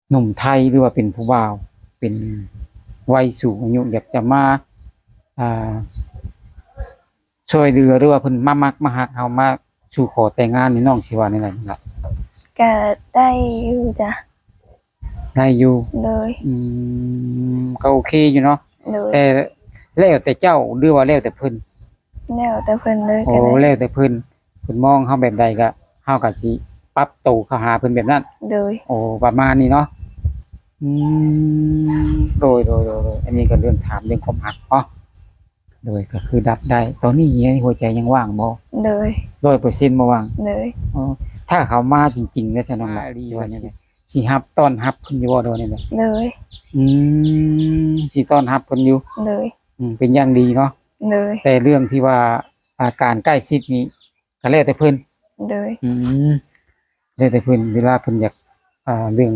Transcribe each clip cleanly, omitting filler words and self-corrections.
หนุ่มไทยหรือว่าเป็นผู้บ่าวเป็นวัยสูงอายุอยากจะมาอ่าช่วยเหลือหรือว่าเพิ่นมามักมาฮักเฮามาสู่ขอแต่งงานนี่น้องสิว่าแนวใดนี่ล่ะก็ได้อยู่จ้ะได้อยู่เลยก็โอเคอยู่เนาะเลยแต่แล้วแต่เจ้าหรือว่าแล้วแต่เพิ่นแล้วแต่เพิ่นเลยโอ้ก็ได้แล้วแต่เพิ่นมองเฮาแบบใดก็เฮาก็สิปรับตัวเข้าหาเพิ่นแบบนั้นเลยโอ้ประมาณนี้เนาะอืโดยอันนี้ก็เรื่องถามเรื่องความรักเนาะโดยก็คือดับได้ตอนนี้หัวใจยังว่างบ่เลย100%บ่ว่างเลยอ๋อถ้าเขามาจริงๆแล้วซะน้องล่ะสิว่าจังได๋สิรับต้อนรับเพิ่นอยู่บ่โดนนี่แหละเลยอืสิต้อนรับเพิ่นอยู่เลยเป็นอย่างดีเนาะเลยแต่เรื่องที่ว่าอาการใกล้ชิดนี้ก็แล้วแต่เพิ่นเลยอืมแล้วแต่เพิ่นเวลาเพิ่นอยากเรื่อง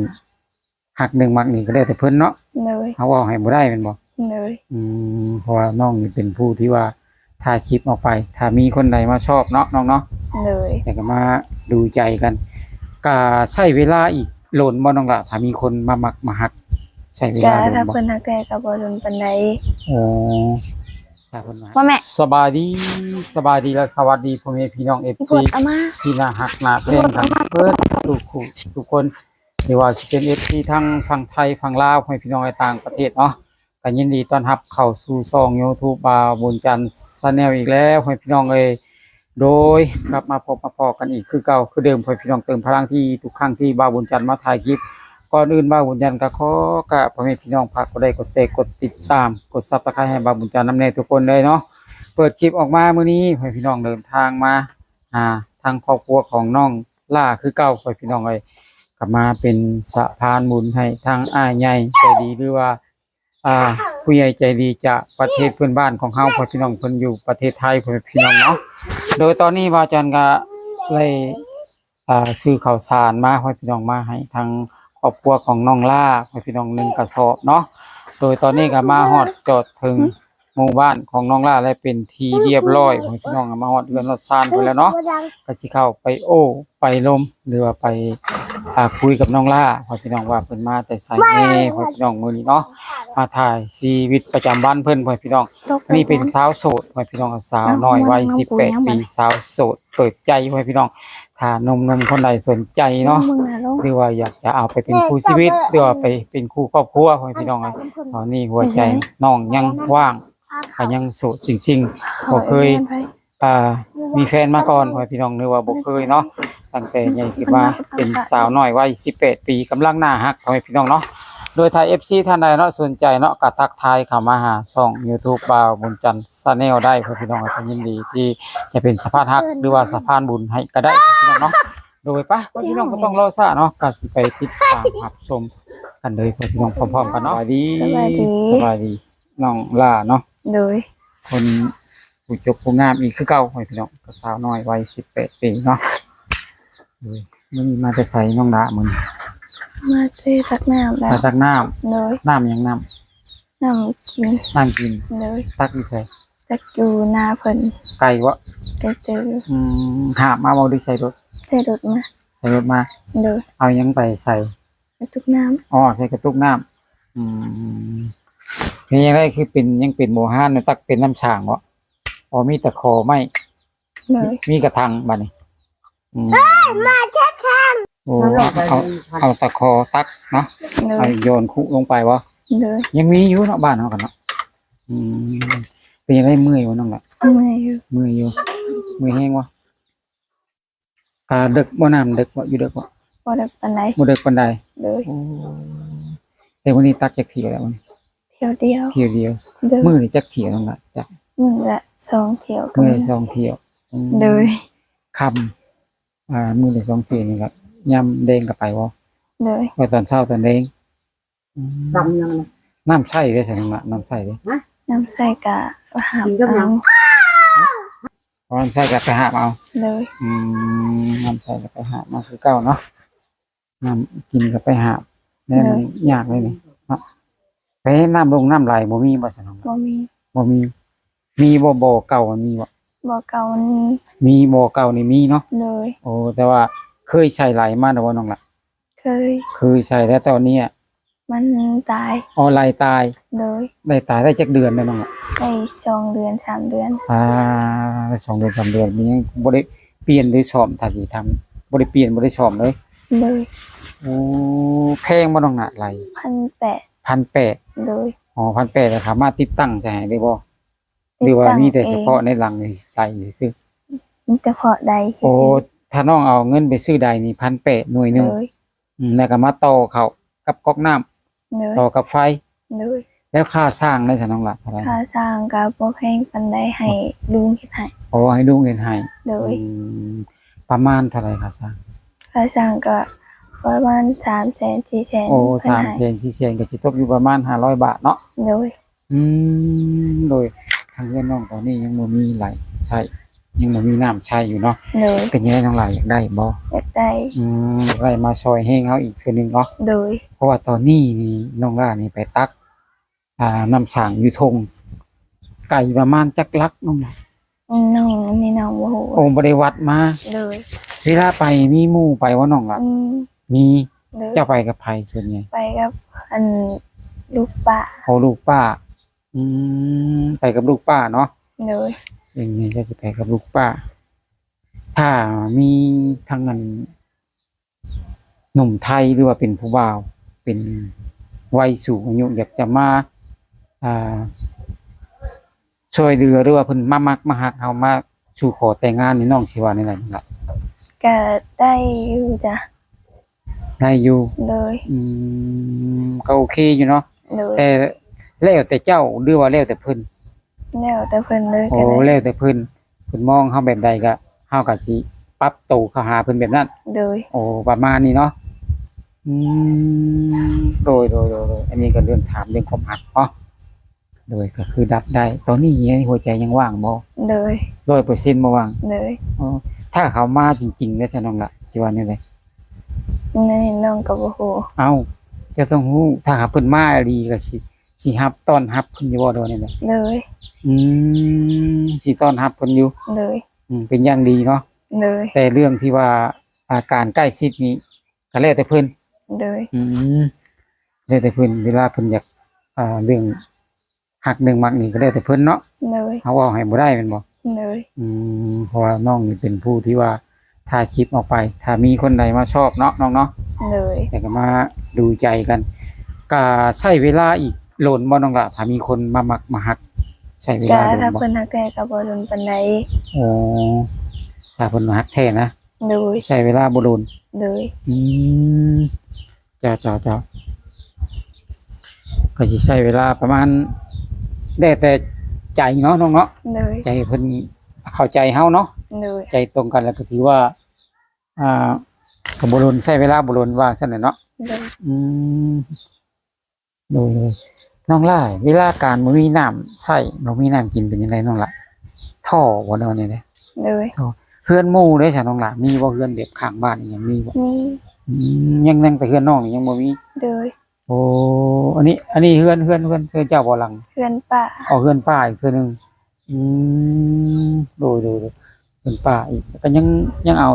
ฮักเรื่องมักนี่ก็แล้วแต่เพิ่นเนาะเลยเฮาเว้าให้บ่ได้แม่นบ่เลยเพราะว่าน้องนี่เป็นผู้ที่ว่าถ่ายคลิปออกไปถ้ามีคนใดมาชอบเนาะน้องเนาะเลยแต่ก็มาดูใจกันก็ใช้เวลาอีกโลนบ่น้องล่ะถ้ามีคนมามักมาฮักใช้เวก็ลาโลนถ้าบ่เพิ่นฮักแท้ก็บ่โดนปานใดอ๋อถ้าเพิ่นมาว่าแม่สบายดีและสวัสดีพ่อแม่พี่น้อง ปว FC ดอามาที่น่าฮักน่าแพงกันเพิ่นทุกคนไม่ว่าสิเป็น FC ทั้งฝั่งไทยฝั่งลาวพ่อแม่พี่น้องในต่างประเทศเนาะก็ยินดีต้อนรับเข้าสู่ช่อง YouTube บ่าวบุญจันทร์ Channel อีกแล้วพ่อแม่พี่น้องเอ้ยโดยกลับมาพบมาพอกันอีกคือเก่าคือเดิมพ่อแม่พี่น้องเติมพลังที่ทุกครั้งที่บ่าวบุญจันทร์มาถ่ายคลิปก่อนอื่นบ่าวบุญจันทร์ก็ขอกราบพ่อแม่พี่น้องฝากกดไลค์กดแชร์กดติดตามกด Subscribe ให้บ่าวบุญจันทร์นำแน่ทุกคนเลยเนาะเปิดคลิปออกมามื้อนี้พ่อแม่พี่น้องเดินทางมาทางครอบครัวของน้องล่าคือเก่าพ่อแม่พี่น้องเอ้ยกลับมาเป็นสะพานบุญให้ทางอ้ายใหญ่ใจดีหรือว่าผู้ใหญ่ใจดีจากประเทศเพื่อนบ้านของเฮาพ่อพี่น้องเพิ่นอยู่ประเทศไทยพ่อพี่น้องเนาะโดยตอนนี้บ่าวจันก็ได้ซื้อข้าวสารมาพ่อพี่น้องมาให้ทางครอบครัวของน้องล่าพ่อพี่น้อง1กระสอบเนาะโดยตอนนี้ก็มาฮอดจอดถึงหมู่บ้านของน้องล่าและเป็นที่เรียบร้อยพ่อพี่น้องมาฮอดเรือนรถซานพุ่นแล้วเนาะก็สิเข้าไปโอ้ไปลมหรือว่าไปคุยกับน้องล่าพ่อพี่น้องว่าเพิ่นมาแต่ไสแน่พ่อพี่น้องมื้อนี้เนาะมาถ่ายชีวิตประจำวันเพิ่นพ่อพี่น้องนี่เป็นสาวโสดพ่อพี่น้องสาวน้อยวัย18ปีสาวโสดเปิดใจพ่อพี่น้องถ้านมคนใดสนใจเนาะหรือว่าอยากจะเอาไปเป็นคู่ชีวิตหรือว่าไปเป็นคู่ครอบครัวพ่อพี่น้องตอนนี้หัวใจน้องยังว่างก็ยังโสดจริงๆบ่เคยมีแฟนมาก่อนพ่อพี่น้องหรือว่าบ่เคยเนาะตั้งแต่ใหญ่ขึ้นมาเป็นสาวน้อยวัย18ปีกำลังน่าฮักพ่อพี่น้องเนาะโดยถ้า FC ท่านใดเนาะสนใจเนาะก็ทักทายเข้ามาหาช่อง YouTube บ่าวบุญจันทร์ Channel ได้พ่อพี่น้องก็ยินดีที่จะเป็นสะพานฮักหรือว่าสะพานบุญให้ก็ได้พี่น้องเนาะโดยปะพ่อพี่น้องก็ต้องรอซ่าเนาะก็สิไปติดตามรับชมกันเลยพ่อพี่น้องพร้อมๆกันเนาะสวัสดีน้องล่าเนาะโดยคนผู้จบผู้งามอีกคือเก่าพ่อพี่น้องก็สาวน้อยวัย18ปีเนาะโดยมันมาแต่ใส่น้องดามื้อมาซื้อตักน้ำแล้วตักน้ำเลยน้ำยังน้ำกินเลยตักอยู่ใส่ตักอยู่หน้าเพิ่นไก่วะเจอหาบมาบ่ได้ใส่รถมาเลยเอายังไปใส่กระตุกน้ำใส่กระตุกน้ำเป็นยังไงคือเป็นยังเป็นโมหานตักเป็นน้ำฉ่างวะมีตะคอไม่มีกระทังบัดนี้มาเช็ดทางโอ้เอาตะคอตักเนาะเอาโยนคุลงไปวะยังมีอยู่เนาะบ้านเฮากันเนาะเป็นยังไงเมื่อยวะน้องล่ะเมื่อยอยู่แห้งวะดึกบ่น้ำดึกบ่อยู่ดึกบ่ดึกปานใดเลยแต่วันนี้ตักจักเที่ยวแล้ววันเที่ยวเดียวมื้อนี่จักเที่ยวน้องล่ะจักมื้อละ2เที่ยวมื้อ2เที่ยวเลยค่ำมื้อละ2เที่ยวนี่ครับยามแดงก็ไปบ่เลยว่าตอนเช้าตอนแดงน้ำใส่ได้ใส่น้ำใส่เด้น้ำใส่กะหาบเอาน้ำใส่กะไปหาบเอาเลยน้ำใส่กะไปหาบมาคือเก่าเนาะน้ำกินกะไปหาบนี่มันยากเลยนี่เนาะไปน้ำลงน้ำไหลบ่มีบ่ซั่นบ่มีบ่เก่ามันมีบ่บ่เก่ามีบ่เก่านี่มีเนาะเลยแต่ว่าเคยใช้ไหลมาแล้วบ่น้องล่ะเค เคยใส่แล้วตอนนี้อะ มันตาย ออนไลน์ตาย เลย ได้ตายได้จักเดือนแล้วน้องล่ะ ได้2 เดือน 3 เดือน ได้2 เดือน 3 เดือนนี้ยังบ่ได้เปลี่ยนหรือซ่อมถ้าสิทำบ่ได้เปลี่ยนบ่ได้ซ่อมเลย เลย โอ้แพงบ่น้องน่ะไหล 1,800 1,800 เลย อ๋อ1,800แล้วสามารถติดตั้งใช้ให้ได้บ่หรือว่ามีแต่เฉพาะในหลังนี่ไหลซื่อ มีเฉพาะใด โอ้ถ้าน้องเอาเงินไปซื้อใดนี่1,800หน่วยหนึง เลย แล้วก็มาต่อเข้ากับก๊อกน้ำ เลย ต่อกับไฟ เลย แล้วค่าสร้างได้ซะน้องล่ะเท่าไหร่ ค่าสร้างก็บ่แพงปานใดให้ลุงเฮ็ดให้ โอ้ให้ลุงเฮ็ดให้ เลย ประมาณเท่าไหร่ค่าสร้าง ค่าสร้างก็ประมาณ300,000 400,000 โอ้ เพิ่นให้ 3 4 0ก็สิตกอยู่ประมาณ500 บาทเนาะ เลย โดยทางเรือนน้องตอนนี้ยังบ่มีไหลใช้ยังบ่มีน้ำใช้อยู่เนาะ เลย เป็นยังไงน้องหลายอยากได้บ่ อยากได้ ได้มาซอยให้เฮาอีกเทื่อนึงเนาะ โดย เพราะว่าตอนนี้นี่น้องล่านี่ไปตักน้ำสางอยู่ทงไก่ประมาณจักลักน้องล่ะ น้องนี่น้องบ่ฮู้ โอ้บ่ได้วัดมา เลย เวลาไปมีหมู่ไปว่าน้องล่ะมี เลย เจ้าไปกับไผส่วนใหญ่ ไปกับอันลูกป้า โอ้ลูกป้าไปกับลูกป้าเนาะ เลย อย่างนี้จะสิไปกับลูกป้า ถ้ามีทางนั้นหนุ่มไทยหรือว่าเป็นผู้บ่าว เป็นวัยสูงอายุอยากจะมาช่วยเหลือหรือว่าเพิ่นมามักมาฮักเฮามาสู่ขอแต่งงานนี่น้องสิว่าในไหนล่ะ ก็ได้อยู่จ้ะ ได้อยู่ เลย ก็โอเคอยู่เนาะ เลย แต่แล้วแต่เจ้าหรือว่าแล้วแต่เพิ่น แล้วแต่เพิ่นเลย โอ้ ก็ได้ แล้วแต่เพิ่นมองเฮาแบบใดก็เฮาก็สิปรับตัวเข้าหาเพิ่นแบบนั้น เลย โอ้ประมาณนี้เนาะโดยอันนี้ก็เรื่องถามเรื่องความหักเนาะโดยก็คือดับได้ ตอนนี้หัวใจยังว่างบ่ เลย 100%บ่ว่าง เลย อ๋อถ้าเขามาจริงๆแล้วซะน้องล่ะสิว่าแนวใด นี่น้องก็บ่ฮู้ เอ้าเจะต้องฮู้ถ้าหากเพิ่นมาอีหลีก็สิรับต้อนรับเพิ่นอยู่บ่โดนนี่แหละ เลย สิต้อนรับเพิ่นอยู่ เลย เป็นอย่างดีเนาะ เลย แต่เรื่องที่ว่าอาการใกล้ชิดนี้ก็แล้วแต่เพิ่น เลย แล้วแต่เพิ่นเวลาเพิ่นอยากเรื่องหักเรื่องมักนี่ก็แล้วแต่เพิ่นเนาะ เลย เฮาเว้าให้บ่ได้แม่นบ่ เลย เพราะว่าน้องนี่เป็นผู้ที่ว่าถ่ายคลิปออกไป ถ้ามีคนใดมาชอบเนาะน้องเนาะ เลย แต่ก็มาดูใจกันก็ใช้เวลาอีกโลนบ่น้องล่ะถ้ามีคนมามักมาฮักใช้เว ก็ ลาโลน ถ้า บ่ เพิ่นฮักแท้ก็บ่รุนปานใด โอ้ถ้าเพิ่นมาฮักแท้นะ เลย ใช้เวลาบ่โลน เลย เจ้าก็สิใช้เวลาประมาณได้แต่ใจเนาะน้องเนาะ เลย ใจเพิ่นเข้าใจเฮาเนาะ เลย ใจตรงกันแล้วก็ถือว่าก็บ่โลนใช้เวลาบ่โลนว่าซั่นน่ะเนาะ เลย โดยน้องล่ะเวลาการบ่มีน้ำใช้บ่มีน้ำกินเป็นจังไดน้องล่ะท่อบ่เนาะนี่เด้ เลย เฮือนหมู่เด้ซะน้องล่ะมีบ่เฮือนแบบข้างบ้านอีหยังมีบ่ มี ยังแต่เฮือนน้องนี่ยังบ่มี เลย โอ้อันนี้เฮือนเจ้าบ่หลัง เพื่อนป้า เอาเฮือนป้าอีกเทื่อนึงโดยเฮือนป้าอีกก็ยังเอา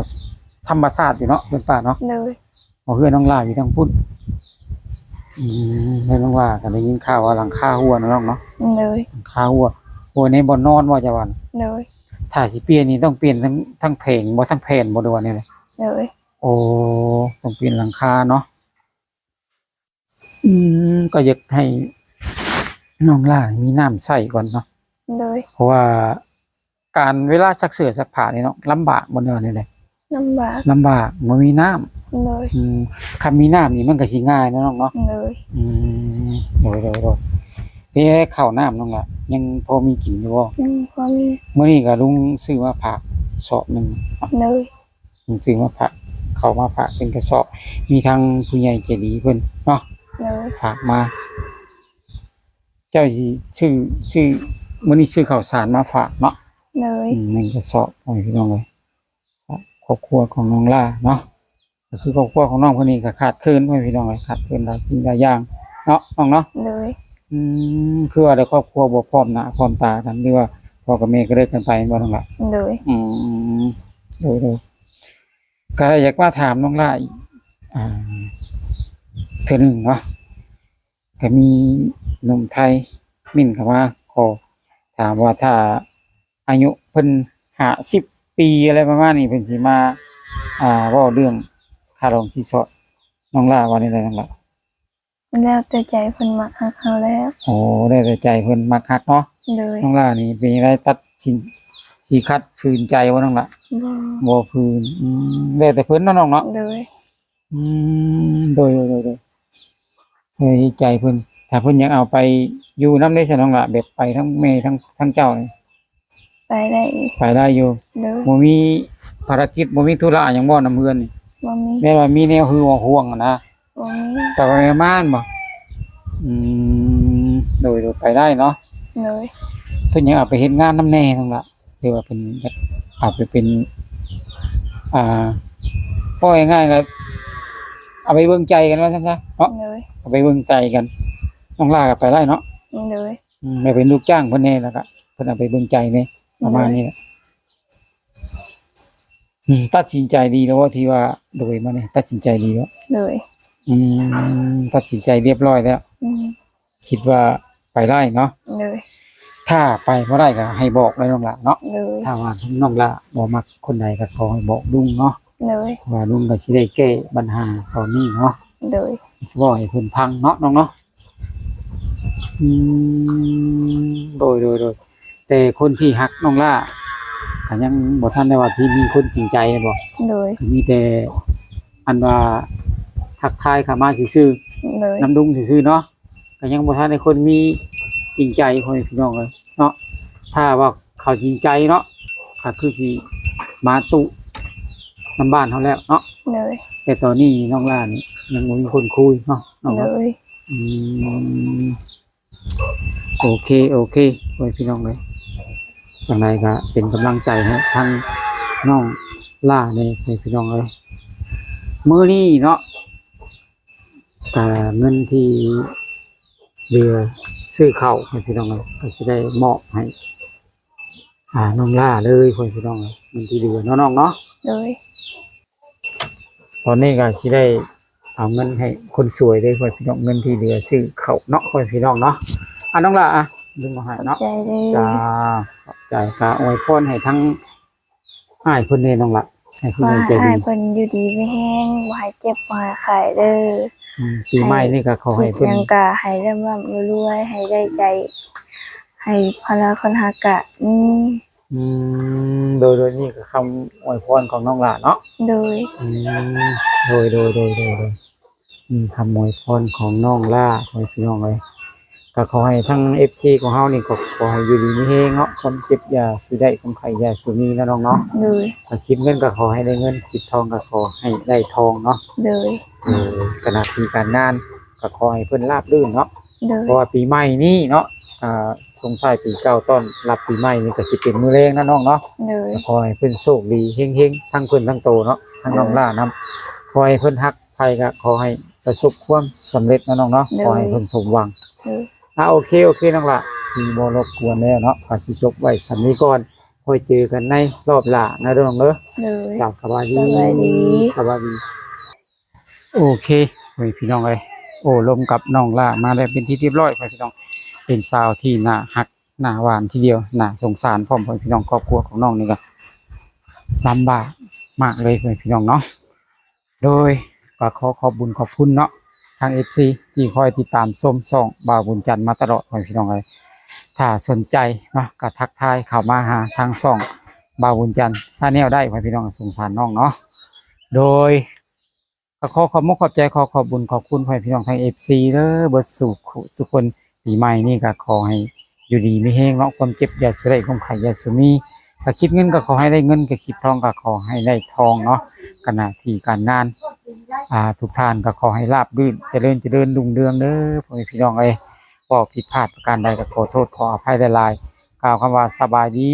ธรรมชาติอยู่เนาะเฮือนป้าเนาะ เลย เอาเฮือนน้องล่าอยู่ทางพุ่นเฮือนน้องล่าก็ได้ยินข่าวว่าหลังคาหัวเนาะน้องเนาะ เลย หลังคาหัวในบ่อนนอนว่าจะว่า เลย ถ้าสิเปลี่ยนนี่ต้องเปลี่ยนทั้งแผงบ่ทั้งแผ่นบ่ดวนนี่เลย เลย โอ้ต้องเปลี่ยนหลังคาเนาะก็อยากให้น้องล่ามีน้ำใส่ก่อนเนาะ เลย เพราะว่าการเวลาซักเสื้อซักผ้านี่เนาะลำบากบ่เนาะนี่แหละ ลำบาก ลำบากบ่มีน้ำ เลย คันมีน้ำนี่มันก็สิง่ายเนาะน้องเนาะ เลย โดยพี่ข้าวน้ำน้องล่ะยังพอมีกินอยู่บ่ ยังพอมี มื้อนี้ก็ลุงซื้อมาผักสอบหนึง เลย ลุงซื้อมาผักเข้ามาผักเป็นกระสอบมีทางผู้ใหญ่ใจดีเพิ่นเนาะ เลย ฝากมา เจ้าสิซื้อมื้อนี้ซื้อข้าวสารมาฝากเนาะ เลย หนึ่งกระสอบโอ้ยพี่น้องเลยครอบครัวของน้องล่าเนาะก็คือครอบครัวของน้องคนนี้ก็ขาดเคินไว้พี่น้องเลยขาดเคินหลายสิ่งหลายอย่างเนาะน้องเนาะ เลย คือว่าแต่ครอบครัวบ่พร้อมหน้าพร้อมตากันหรือว่าพ่อกับแม่ก็เลิกกันไปบ่น้องล่ะ เลย โดยก็อยากมาถามน้องล่าอีก อ่าเทื่อหนึงเนาะก็มีหนุ่มไทยมิ่นเข้ามาขอถามว่าถ้าอายุเพิ่น50ปีอะไรประมาณนี้เพิ่นสิมาเว้าเรื่องค่าดองสินสอดน้องล่าว่านี่ได้น้องล่ะ แล้วแต่ใจเพิ่นมักฮักเฮาแล้ว โอ้ได้แต่ใจเพิ่นมักฮักเนาะ โดย น้องล่านี่เป็นอะไรตัดสินสิคัดฝืนใจบ่น้องล่ะ บ่ บ่ฝืนได้แต่เพิ่นเนาะน้องเนาะ โดย โดยเฮ้ยใจเพิ่นถ้าเพิ่นยังเอาไปอยู่นำได้ซะน้องล่ะแบบไปทั้งแม่ทั้งเจ้านี่ ไปได้อีก ไปได้อยู่ โดย บ่มีภารกิจบ่มีธุระหยังบ่นำเฮือนนี่ บ่มี แม้ว่ามีแนวหือห่วงอะนะ บ่มี แต่ว่าแม่ม่านบ่อืมโดยไปได้เนาะ โดย เพิ่นยังเอาไปเฮ็ดงานนำแน่นั่นล่ะหรือว่าเพิ่นอยากเอาไปเป็นก็ง่ายๆก็เอาไปเบิ่งใจกันว่าซั่นซะเนาะ โดย เอาไปเบิ่งใจกันน้องลาก็ไปได้เนาะ โดย ไม่เป็นลูกจ้างเพิ่นแน่แล้วก็เพิ่นเอาไปเบิ่งใจนี่ประมาณนี้แหละตัดสินใจดีแล้วว่าที่ว่าโดยมาเนี่ยตัดสินใจดีแล้ว โดย ตัดสินใจเรียบร้อยแล้ว คิดว่าไปได้เนาะ โดย ถ้าไปบ่ได้ก็ให้บอกเลยน้องละเนาะ โดย ถ้าว่าน้องละบ่มักคนใดก็ขอให้บอกลุงเนาะ โดย ว่าลุงก็สิได้แก้ปัญหาตอนนี้เนาะ โดย บ่ให้เพิ่นพังเนาะน้องเนาะโดยแต่คนที่ฮักน้องล่าก็ยังบ่ทันได้ว่าที่มีคนจริงใจบ่ โดย ก็มีแต่อันว่าทักทายเข้ามาซื่อ โดย ๆน้ำดุงซื่อๆเนาะก็ยังบ่ทันได้คนมีจริงใจคนพี่น้องเลยเนาะถ้าว่าเขาจริงใจเนาะก็คือสิมาตุน้ำบ้านเฮาแล้วเนาะ โดย แต่ตอนนี้น้องล่านี่ยังบ่มีคนคุยเนาะน้อง โด เนาะ ย อืมโอเคไว้พี่น้องเลยจังไรก็เป็นกำลังใจให้ทั้งน้องล่าในพี่น้องเลยมื้อนี้เนาะเงินที่เหลือซื้อข้าวให้พี่น้องเลยก็จะได้มอบให้น้องล่าเลยพี่น้องเลยเงินที่เหลือน้องๆเนาะ โดย ตอนนี้ก็สิได้เอาเงินให้คนสวยได้พี่น้องเงินที่เหลือซื้อข้าวเนาะพี่น้องเนาะน้องล่ะดึงมาให้เนาะ ใจเด้อ จ้าขอบใจค่ะอวยพรให้ทั้งอ้ายเพิ่นนี่น้องล่ะให้เพิ่น ว่า ใจ ให้ ดี อ้ายเพิ่นอยู่ดีไม่แห้งบ่ให้เจ็บบ่ให้ไข้เด้อ ปีใหม่นี่ก็ขอ คิ ให้ ด เพิ่ ห น ยังก็ให้ร่ำรวยให้ได้ใจ ให้พลาคนฮักกะนี่ โดยนี่ก็คำอวยพรของน้องล่ะเนาะ โดย โดยคำอวยพรของน้องล่าขอให้พี่น้องเลยก็ขอให้ทั้ง FC ของเฮานี่ก็ขอให้อยู่ดีมีแฮงเนาะความเจ็บอย่าสิได้ความไข้อย่าสิมีนะน้องเนาะ โดย ถ้าคิดเงินก็ขอให้ได้เงินคิดทองก็ขอให้ได้ทองเนาะ โดย ขณะที่การงานก็ขอให้เพิ่นราบรื่นเนาะ โดย เพราะว่าปีใหม่นี้เนาะสงท้ายปีเก่าต้อนรับปีใหม่นี่ก็สิเป็นมื้อแรงนะน้องเนาะ โดย ขอให้เพิ่นโชคดีเฮงๆทั้งเพิ่นทั้งโตเนาะทั้งน้องล่านํขอให้เพิ่นฮักใครก็ขอให้ประสบความสำเร็จนะน้องเนาะขอให้เพิ่นสมหวัง โดย โอเคน้องล่ะสิบ่รบกวนแล้วเนาะขอสิจบไว้สำนี้ก่อนค่อยเจอกันในรอบหน้านะน้องเด้อ โดย จ้าสวัสดี สวัสดี สวัสดีโอเคพี่น้องเอ้ยโอ้ลมกับน้องล่ามาได้เป็นที่เรียบร้อยพี่น้องเป็นสาวที่น่าฮักน่าหวานทีเดียวน่าสงสารพร้อมพี่น้องครอบครัวของน้องนี่ก็ลำบากมากเลยพี่น้องเนาะโดยก็ขอบคุญขอบคุณเนาะทาง FC ที่คอยติดตามส้มส่องบ่าวบุญจันทร์มาตลอดพี่น้องเลยถ้าสนใจเนาะก็ทักทายเข้ามาหาทางส่องบ่าวบุญจันทร์ซาแนลได้พี่น้องสงสารน้องเนาะโดยก็ขอบคุณขอบใจขอบคุญขอบคุณพี่น้องทาง FC เด้อเบิดสู่ทุกคนปีใหม่นี่ก็ขอให้อยู่ดีมีแฮงเนาะความเจ็บอย่าสิได้ความไข้อย่าสิมีถ้าคิดเงินก็ขอให้ได้เงินก็คิดทองก็ขอให้ได้ทองเนาะขณะที่การงานทุกท่านก็ขอให้ราบรื่นเจริญรุ่งเรืองเด้อพี่น้องเอ้ยบ่ผิดพลาดประการใดก็ขอโทษขออภัยหลายๆกล่าวคำว่าสบายดี